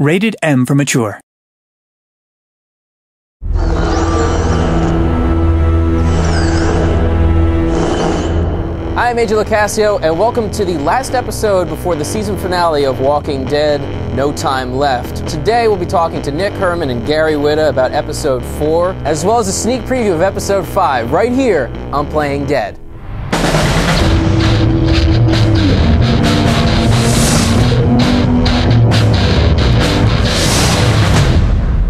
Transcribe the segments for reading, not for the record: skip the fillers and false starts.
Rated M for mature. I'm AJ Locascio, and welcome to the last episode before the season finale of Walking Dead, No Time Left. Today we'll be talking to Nick Herman and Gary Whitta about episode 4, as well as a sneak preview of episode 5, right here on Playing Dead.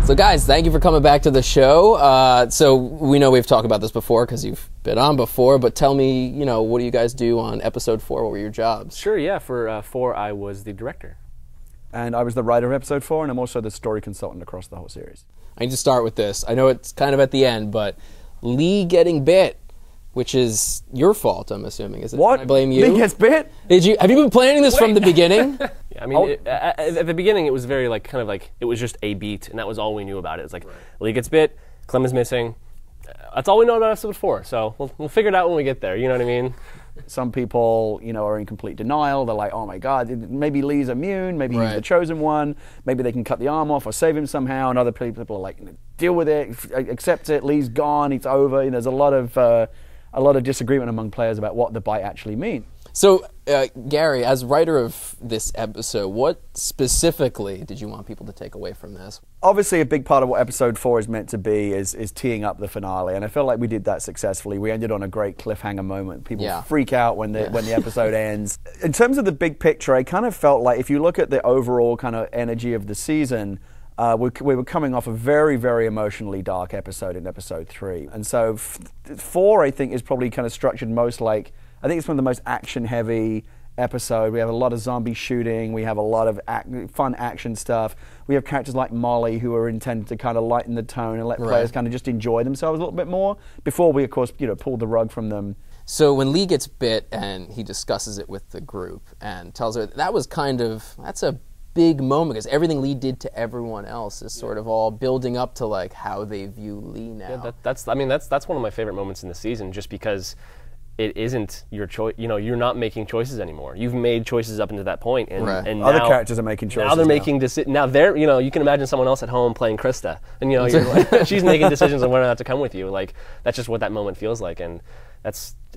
So guys, thank you for coming back to the show. So we know we've talked about this before because you've been on before, but tell me, what do you guys do on episode 4? What were your jobs? Sure, yeah. For 4, I was the director. And I was the writer of episode 4, and I'm also the story consultant across the whole series. I need to start with this. I know it's kind of at the end, but Lee getting bit, which is your fault, I'm assuming. Is it? What? Can I blame you? Lee gets bit? Have you been planning this from the beginning? Yeah, I mean, at the beginning, it was very it was just a beat, and that was all we knew about it. It's like, Lee gets bit, Clem is missing. That's all we know about episode 4, so we'll figure it out when we get there, you know what I mean? Some people, are in complete denial. They're like, oh my God, maybe Lee's immune, maybe he's the chosen one, maybe they can cut the arm off or save him somehow, and other people are like, deal with it, accept it, Lee's gone, it's over. There's a lot of disagreement among players about what the bite actually means. So, Gary, as writer of this episode, what specifically did you want people to take away from this? Obviously, a big part of what episode 4 is meant to be is teeing up the finale, and I feel like we did that successfully. We ended on a great cliffhanger moment. People freak out when the episode ends. In terms of the big picture, I kind of felt like if you look at the overall kind of energy of the season, we were coming off a very, very emotionally dark episode in episode 3. And so 4, I think, is probably kind of structured most like, I think it's one of the most action-heavy episode. We have a lot of zombie shooting. We have a lot of fun action stuff. We have characters like Molly who are intended to kind of lighten the tone and let players kind of just enjoy themselves a little bit more before we, of course, pulled the rug from them. So when Lee gets bit and he discusses it with the group and tells her, that's a big moment because everything Lee did to everyone else is sort of all building up to like how they view Lee now. Yeah, that's one of my favorite moments in the season, just because it isn't your choice. You're not making choices anymore. You've made choices up until that point, and now other characters are making choices. Now they're making decisions. Now they're, you can imagine someone else at home playing Krista, and she's making decisions on whether or not to come with you. Like that's just what that moment feels like, and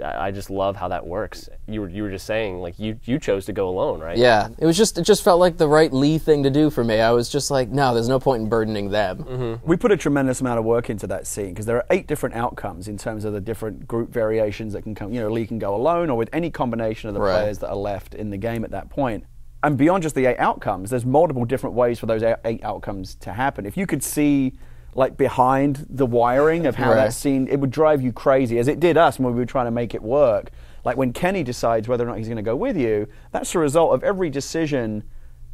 I just love how that works. You were just saying, like, you chose to go alone, right? Yeah, it just felt like the right Lee thing to do for me. I was just like, no, there's no point in burdening them. Mm-hmm. We put a tremendous amount of work into that scene because there are 8 different outcomes in terms of the different group variations that can come. Lee can go alone or with any combination of the players that are left in the game at that point. And beyond just the 8 outcomes, there's multiple different ways for those 8 outcomes to happen. If you could see like behind the wiring of how that scene, it would drive you crazy, as it did us when we were trying to make it work. Like when Kenny decides whether or not he's going to go with you, that's the result of every decision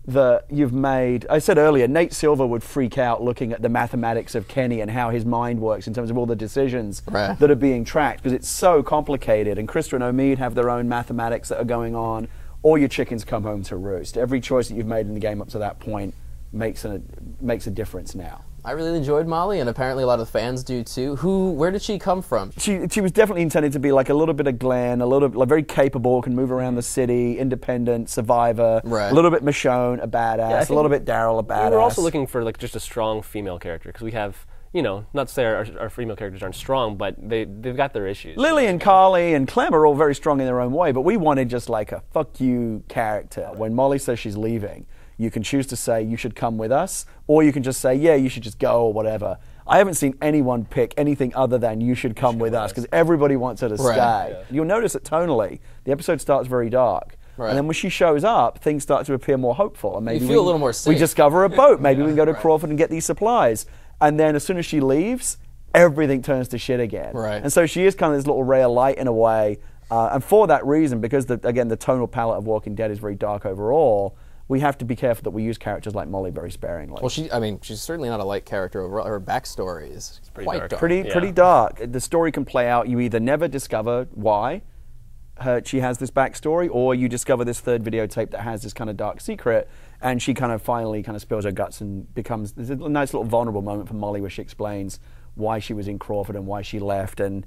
that you've made. I said earlier, Nate Silver would freak out looking at the mathematics of Kenny and how his mind works in terms of all the decisions that are being tracked, because it's so complicated. And Krista and Omid have their own mathematics that are going on. All your chickens come home to roost. Every choice that you've made in the game up to that point makes a difference now. I really enjoyed Molly, and apparently a lot of fans do too. Where did she come from? She was definitely intended to be like a little bit of Glenn, very capable, can move around the city, independent, survivor, a little bit Michonne, a badass, a little bit Daryl, a badass. We were also looking for like just a strong female character, because we have, not to say our female characters aren't strong, but they've got their issues. Lily and Carly and Clem are all very strong in their own way, but we wanted just like a fuck you character. When Molly says she's leaving, you can choose to say, you should come with us, or you can just say, yeah, you should just go, or whatever. I haven't seen anyone pick anything other than you should come with us, because everybody wants her to stay. Yeah. You'll notice that tonally, the episode starts very dark. And then when she shows up, things start to appear more hopeful. And maybe you feel a little more safe. We discover a boat. Maybe we can go to Crawford and get these supplies. And then as soon as she leaves, everything turns to shit again. And so she is kind of this little ray of light in a way. And for that reason, because, again, the tonal palette of Walking Dead is very dark overall, we have to be careful that we use characters like Molly very sparingly. Well, she's certainly not a light character. Her backstory is quite dark. Pretty dark. The story can play out. You either never discover why she has this backstory, or you discover this third videotape that has this kind of dark secret, and she kind of finally kind of spills her guts and becomes. There's a nice little vulnerable moment for Molly where she explains why she was in Crawford and why she left, and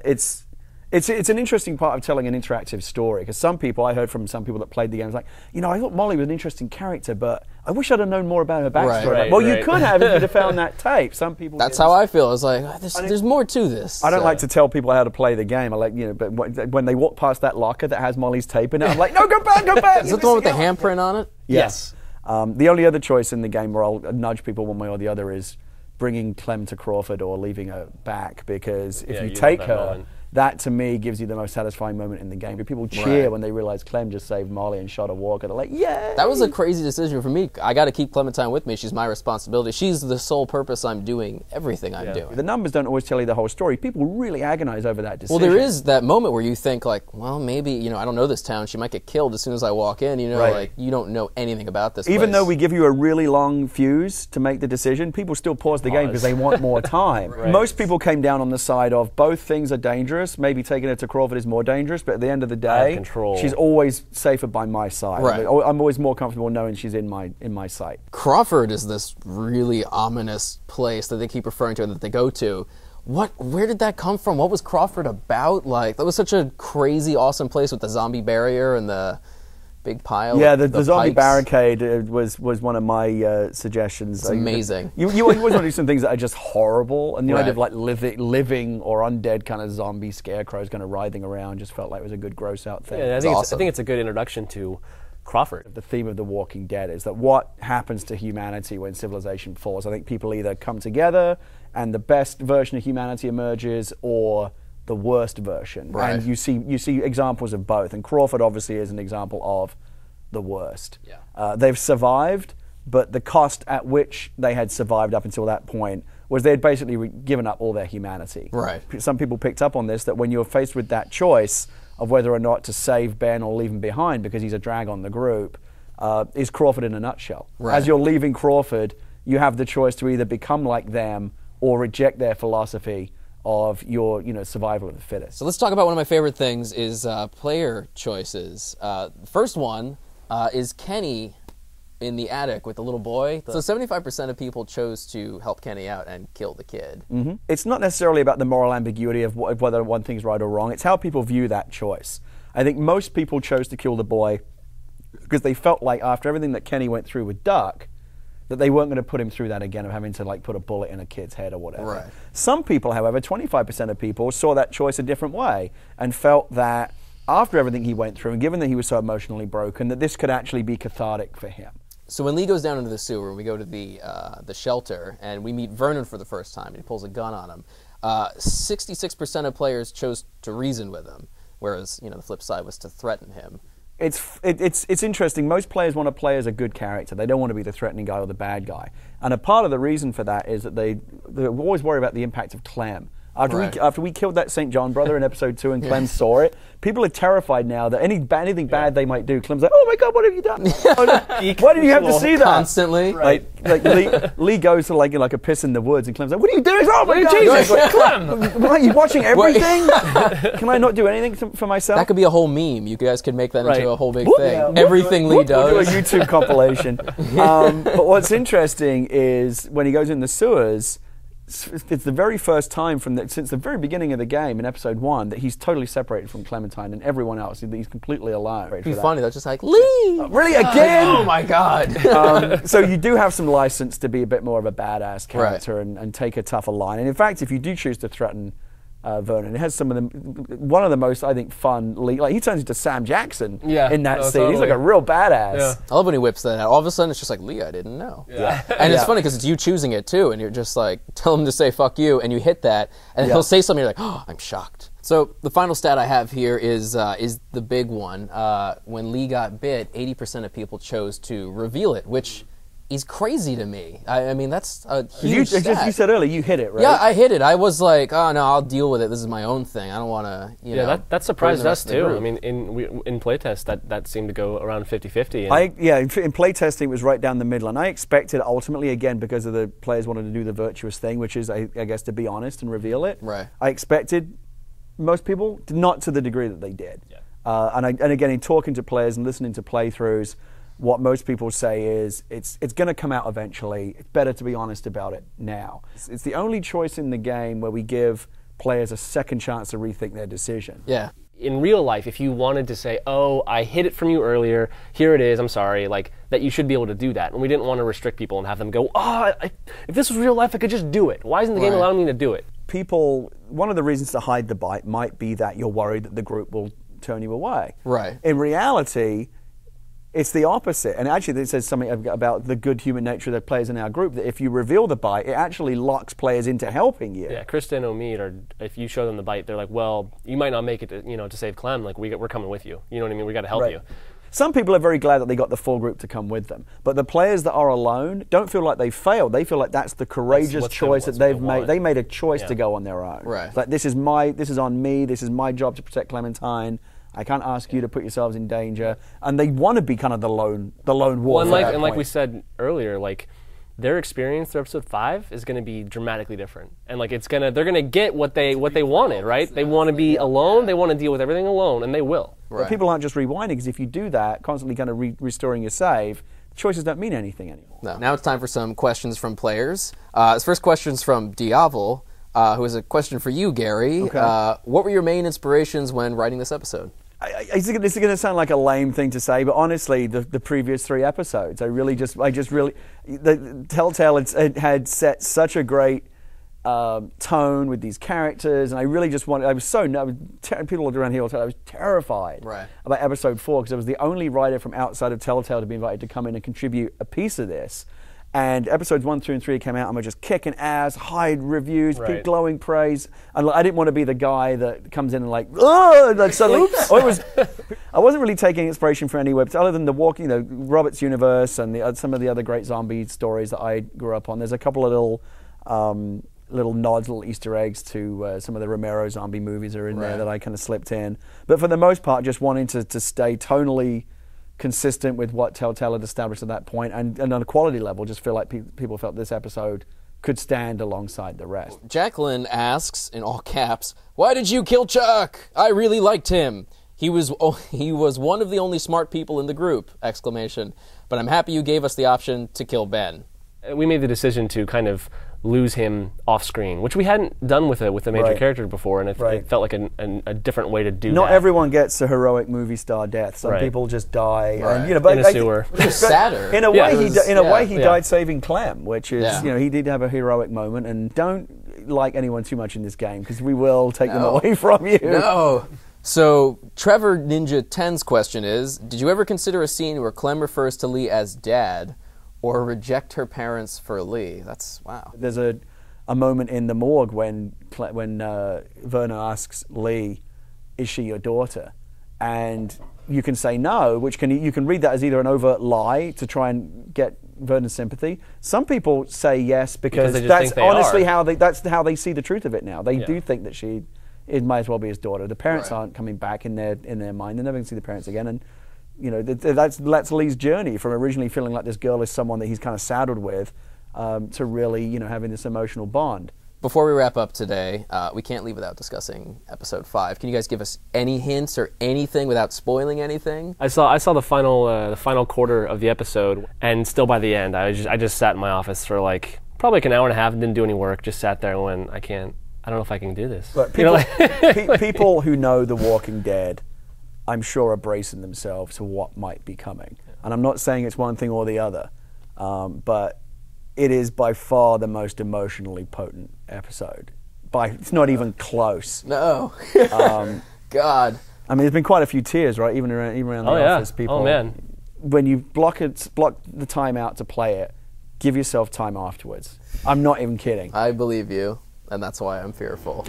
it's It's an interesting part of telling an interactive story, because I heard from some people that played the game, was like, I thought Molly was an interesting character, but I wish I'd have known more about her backstory. Well, you could have if you'd have found that tape. Some people. That's how I feel. I was like, there's more to this. I don't like to tell people how to play the game. I like, but when they walk past that locker that has Molly's tape in it, I'm like, no, go back, go back. Is that the one with the handprint on it? Yes. The only other choice in the game where I'll nudge people one way or the other is bringing Clem to Crawford or leaving her back, because if you take her, that to me gives you the most satisfying moment in the game. People cheer when they realize Clem just saved Molly and shot a walker. They're like, yay! That was a crazy decision for me. I got to keep Clementine with me. She's my responsibility. She's the sole purpose I'm doing everything I'm doing. The numbers don't always tell you the whole story. People really agonize over that decision. Well, there is that moment where you think, like, well, maybe, I don't know this town. She might get killed as soon as I walk in. Like, you don't know anything about this Even place. though we give you a really long fuse to make the decision, people still pause the game because they want more time. Most people came down on the side of both things are dangerous. Maybe taking it to Crawford is more dangerous, but at the end of the day, she's always safer by my side. Right. I'm always more comfortable knowing she's in my sight. Crawford is this really ominous place that they keep referring to and that they go to. Where did that come from? What was Crawford about? Like, that was such a crazy, awesome place with the zombie barrier and the big pile. Yeah, of the zombie pikes. barricade was one of my suggestions. It's amazing. You always want to do some things that are just horrible, and the idea of like living or undead kind of zombie scarecrows kind of writhing around just felt like it was a good gross out thing. Yeah, I think it's a good introduction to Crawford. The theme of The Walking Dead is that what happens to humanity when civilization falls. I think people either come together and the best version of humanity emerges, or the worst version. Right. And you see examples of both, and Crawford obviously is an example of the worst. Yeah. They've survived, but the cost at which they had survived up until that point was they had basically given up all their humanity. Right. Some people picked up on this, that when you're faced with that choice of whether or not to save Ben or leave him behind because he's a drag on the group, is Crawford in a nutshell. Right. As you're leaving Crawford, you have the choice to either become like them or reject their philosophy of your survival of the fittest. So let's talk about one of my favorite things is player choices. First one is Kenny in the attic with the little boy. So 75% of people chose to help Kenny out and kill the kid. Mm-hmm. It's not necessarily about the moral ambiguity of whether one thing's right or wrong. It's how people view that choice. I think most people chose to kill the boy because they felt like after everything that Kenny went through with Duck, that they weren't going to put him through that again of having to like put a bullet in a kid's head or whatever. Right. Some people, however, 25% of people saw that choice a different way and felt that after everything he went through, and given that he was so emotionally broken, that this could actually be cathartic for him. So when Lee goes down into the sewer, we go to the shelter, and we meet Vernon for the first time, and he pulls a gun on him. 66% of players chose to reason with him, whereas the flip side was to threaten him. It's interesting. Most players want to play as a good character. They don't want to be the threatening guy or the bad guy. And a part of the reason for that is that they always worry about the impact of Clem. After we killed that St. John brother in episode 2 and Clem saw it, people are terrified now that anything bad they might do, Clem's like, oh my God, what have you done? Why did you have to see that? Constantly. Right. Like Lee goes to like a piss in the woods and Clem's like, what are you doing? Oh my God. Jesus, like, Clem! Are you watching everything? Can I not do anything for myself? That could be a whole meme. You guys could make that into a whole big thing. Yeah. Everything Lee does. We'll do a YouTube compilation. But what's interesting is when he goes in the sewers, it's the very first time since the very beginning of the game in episode 1 that he's totally separated from Clementine and everyone else. He's completely alone. It'd be funny. That's just like, Lee! Really? Again? Oh my God. So you do have some license to be a bit more of a badass character and take a tougher line. And in fact, if you do choose to threaten Vernon, it has one of the most, I think, fun. Like he turns into Sam Jackson in that scene. Totally. He's like a real badass. Yeah. I love when he whips that out. All of a sudden, it's just like, Lee, I didn't know. Yeah. And it's funny because it's you choosing it too, and you're just like, tell him to say fuck you, and you hit that, and he'll say something, you're like, oh, I'm shocked. So the final stat I have here is the big one. When Lee got bit, 80% of people chose to reveal it, which is crazy to me. I mean, that's a huge stat. You said earlier, you hit it, right? Yeah, I hit it. I was like, oh, no, I'll deal with it. This is my own thing. I don't want to, that surprised us, too. I mean, in playtest, that seemed to go around 50-50. In playtesting, it was right down the middle. And I expected, ultimately, again, because of the players wanted to do the virtuous thing, which is, I guess, to be honest and reveal it. Right. I expected most people, not to the degree that they did. Yeah. And again, in talking to players and listening to playthroughs, what most people say is it's going to come out eventually. It's better to be honest about it now. It's the only choice in the game where we give players a second chance to rethink their decision. Yeah. In real life, if you wanted to say, oh, I hid it from you earlier, here it is, I'm sorry, like, that you should be able to do that. And we didn't want to restrict people and have them go, if this was real life, I could just do it. Why isn't the game allowing me to do it? People, one of the reasons to hide the bite might be that you're worried that the group will turn you away. Right. In reality, it's the opposite. And actually, it says something about the good human nature of the players in our group, that if you reveal the bite, it actually locks players into helping you. Yeah, Krista and Omid, or if you show them the bite, they're like, well, you might not make it to save Clem. Like, we're coming with you. You know what I mean? We got to help you. Some people are very glad that they got the full group to come with them. But the players that are alone don't feel like they failed. They feel like that's the courageous choice that they've made. They made a choice to go on their own. Right. It's like, this is on me. This is my job to protect Clementine. I can't ask you to put yourselves in danger. And they want to be kind of the lone wolf. Well, and like we said earlier, like, their experience through episode 5 is going to be dramatically different, and like they're going to get what they wanted, right? They want to be alone. They want to deal with everything alone, and they will. But people aren't just rewinding, because if you do that, constantly kind of restoring your save, choices don't mean anything anymore. No. Now it's time for some questions from players. This first question's from Diavel, who has a question for you, Gary. Okay. What were your main inspirations when writing this episode? This is going to sound like a lame thing to say, but honestly, the previous 3 episodes, Telltale had set such a great tone with these characters, and I really just wanted. People around here will tell I was terrified about episode 4, because I was the only writer from outside of Telltale to be invited to come in and contribute a piece of this. And episodes 1, 2, and 3 came out, and we're just kicking ass, high reviews, glowing praise. And I didn't want to be the guy that comes in and like suddenly. I wasn't really taking inspiration from anywhere, but other than the Robert's Universe and some of the other great zombie stories that I grew up on. There's a couple of little nods, little Easter eggs to some of the Romero zombie movies are in there that I kind of slipped in. But for the most part, just wanting to stay tonally consistent with what Telltale had established at that point, and on a quality level, just feel like people felt this episode could stand alongside the rest. Jacqueline asks, in all caps, "Why did you kill Chuck? I really liked him. He was one of the only smart people in the group!" Exclamation. But I'm happy you gave us the option to kill Ben. We made the decision to kind of lose him off screen, which we hadn't done with a major character before, and it felt like a different way to do that. Not everyone gets a heroic movie star death. Some people just die, and, but in a sewer. It's sadder. In a way, he died saving Clem, which is he did have a heroic moment. And don't like anyone too much in this game, because we will take them away from you. No. So Trevor Ninja 10's question is: did you ever consider a scene where Clem refers to Lee as Dad, or reject her parents for Lee? That's wow. There's a moment in the morgue when Verna asks Lee, "Is she your daughter?" And you can say no, which you can read that as either an overt lie to try and get Verna's sympathy. Some people say yes because that's honestly how they see the truth of it now. They do think that it might as well be his daughter. The parents aren't coming back in their mind. They're never going to see the parents again. And that's Lee's journey from originally feeling like this girl is someone that he's kind of saddled with, to really, having this emotional bond. Before we wrap up today, we can't leave without discussing episode 5. Can you guys give us any hints or anything without spoiling anything? I saw the final quarter of the episode, and still by the end, I just sat in my office for probably an hour and a half and didn't do any work. Just sat there and went, I don't know if I can do this. But people who know The Walking Dead, I'm sure, are bracing themselves to what might be coming. And I'm not saying it's one thing or the other, but it is by far the most emotionally potent episode. It's not even close. No. God. I mean, there's been quite a few tears, right? Even around the office, people. Oh man. When you block the time out to play it, give yourself time afterwards. I'm not even kidding. I believe you. And that's why I'm fearful.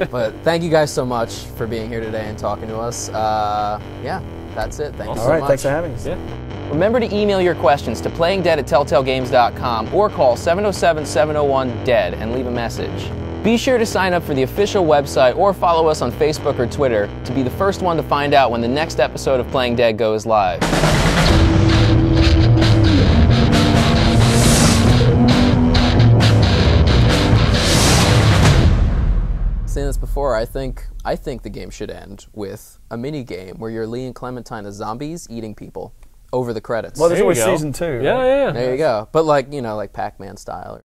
But thank you guys so much for being here today and talking to us. That's it. Thank you so much. All right, thanks for having us. Yeah. Remember to email your questions to playingdead@telltalegames.com or call 707-701-DEAD and leave a message. Be sure to sign up for the official website or follow us on Facebook or Twitter to be the first one to find out when the next episode of Playing Dead goes live. Saying this before, I think the game should end with a mini game where you're Lee and Clementine as zombies eating people over the credits. Well, there's always season 2. Right? Yeah. There you go. But like Pac-Man style.